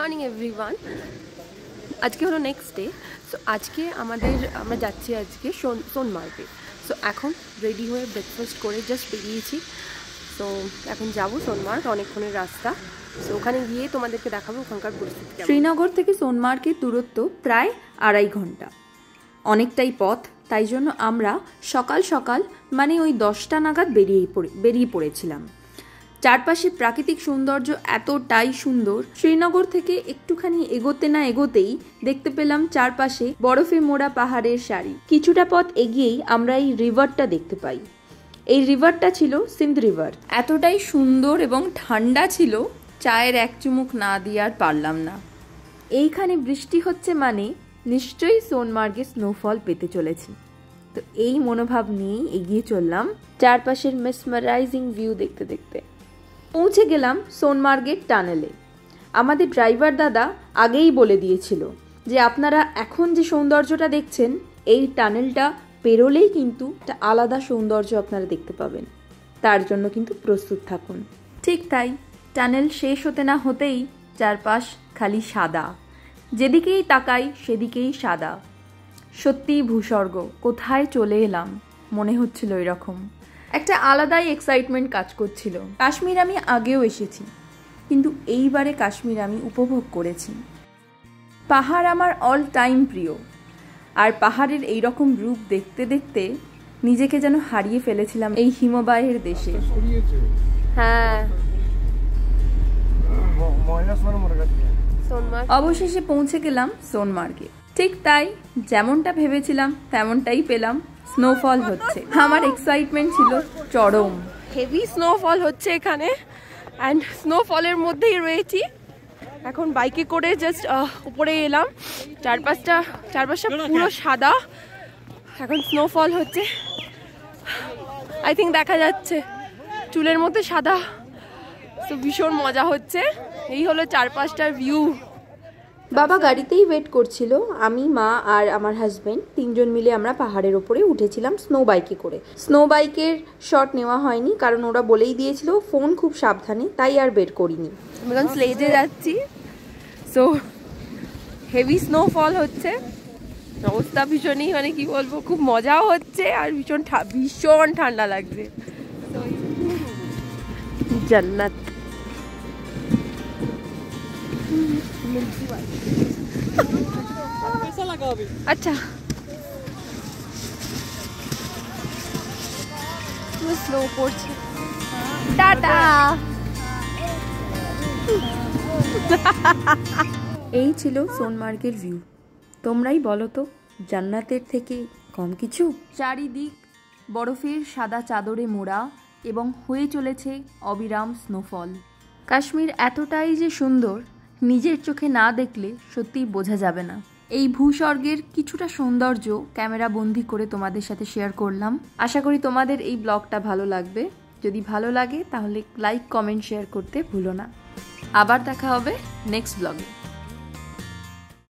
Morning everyone. আজকে হলো next day. So আজকে আমরা যাচ্ছি আজকে সোনমার্গে। সো এখন রেডি হয়ে ব্রেকফাস্ট করে জাস্ট বেরিয়েছি। সো এখন যাবো সোনমার্গ, অনেকক্ষণের রাস্তা। সো ওখানে গিয়ে তোমাদেরকে দেখাবো ওখানকার পরিস্থিতি। শ্রীনগর থেকে সোনমার্গের দূরত্ব প্রায় 2.5 ঘন্টা, অনেকটাই পথ। তাই জন্য আমরা সকাল সকাল মানে ওই 10টা নাগাদ বেরিয়ে পড়েছিলাম। চারপাশে প্রাকৃতিক সৌন্দর্য এতটাই সুন্দর, শ্রীনগর থেকে একটুখানি এগোতে না এগোতেই দেখতে পেলাম চারপাশে বরফে মোড়া পাহাড়ের সারি। কিছুটা পথ এগিয়েই আমরা এই রিভারটা দেখতে পাই। এই রিভারটা ছিল সিন্ধ রিভার। এতটাই সুন্দর এবং ঠান্ডা ছিল, চায়ের এক চুমুক না দিয়ে আর পারলাম না। এইখানে বৃষ্টি হচ্ছে মানে নিশ্চয়ই সোনমার্গে স্নোফল পেতে চলেছি। তো এই মনোভাব নিয়েই এগিয়ে চললাম চারপাশের মেসমারাইজিং ভিউ দেখতে দেখতে। পৌঁছে গেলাম সোনমার্গের টানেলে। আমাদের ড্রাইভার দাদা আগেই বলে দিয়েছিল যে আপনারা এখন যে সৌন্দর্যটা দেখছেন, এই টানেলটা পেরোলেই কিন্তু একটা আলাদা সৌন্দর্য আপনারা দেখতে পাবেন। তার জন্য কিন্তু প্রস্তুত থাকুন। ঠিক তাই, টানেল শেষ হতে না হতেই চারপাশ খালি সাদা, যেদিকেই তাকাই সেদিকেই সাদা। সত্যিই ভূস্বর্গ, কোথায় চলে এলাম মনে হচ্ছিল এরকম। একটা আলাদাই এক্সাইটমেন্ট কাজ করছিল। কাশ্মীর আমি আগেও এসেছি, কিন্তু এইবারে কাশ্মীর আমি উপভোগ করেছি। পাহাড় আমার অল টাইম প্রিয়, আর পাহাড়ের এইরকম রূপ দেখতে দেখতে নিজেকে যেন হারিয়ে ফেলেছিলাম এই হিমবাহের দেশে। হ্যাঁ, অবশেষে পৌঁছে গেলাম সোনমার্গে। ঠিক তাই, যেমনটা ভেবেছিলাম তেমনটাই পেলাম। স্নোফল হচ্ছে। আমার এক্সাইটমেন্ট ছিল চরম। হেভি স্নোফল হচ্ছে এখানে, অ্যান্ড স্নোফলের মধ্যেই রয়েছি। এখন বাইকে করে জাস্ট উপরে এলাম। চারপাশটা পুরো সাদা। এখন স্নোফল হচ্ছে, আই থিঙ্ক দেখা যাচ্ছে চুলের মধ্যে সাদা। তো ভীষণ মজা হচ্ছে। এই হলো চারপাশটার ভিউ। বাবা গাড়িতেই ওয়েট করছিল। আমি, মা আর আমার হাজবেন্ড তিনজন মিলে আমরা পাহাড়ের ওপরে উঠেছিলাম স্নো বাইকে করে। স্নো বাইকের শট নেওয়া হয়নি, কারণ ওরা বলেই দিয়েছিল ফোন খুব সাবধানে, তাই আর বের করিনি। আমি এখন স্লেজে যাচ্ছি। সো হেভি স্নোফল হচ্ছে, অবস্থা ভীষণই, মানে কি বলবো, খুব মজাও হচ্ছে আর ভীষণ ঠান্ডা লাগছে। জান্নাত। আচ্ছা, স্নো পড়ছে। টাটা। এই ছিল সোনমার্গের ভিউ। তোমরাই বলো তো, জান্নাতের থেকে কম কিছু? চারিদিক বরফের সাদা চাদরে মোড়া এবং হয়ে চলেছে অবিরাম স্নোফল। কাশ্মীর এতটাই যে সুন্দর, নিজের চোখে না দেখলে সত্যিই বোঝা যাবে না। এই ভূস্বর্গের কিছুটা সৌন্দর্য ক্যামেরা বন্দি করে তোমাদের সাথে শেয়ার করলাম। আশা করি তোমাদের এই ব্লগটা ভালো লাগবে। যদি ভালো লাগে তাহলে লাইক, কমেন্ট, শেয়ার করতে ভুলো না। আবার দেখা হবে নেক্সট ব্লগে।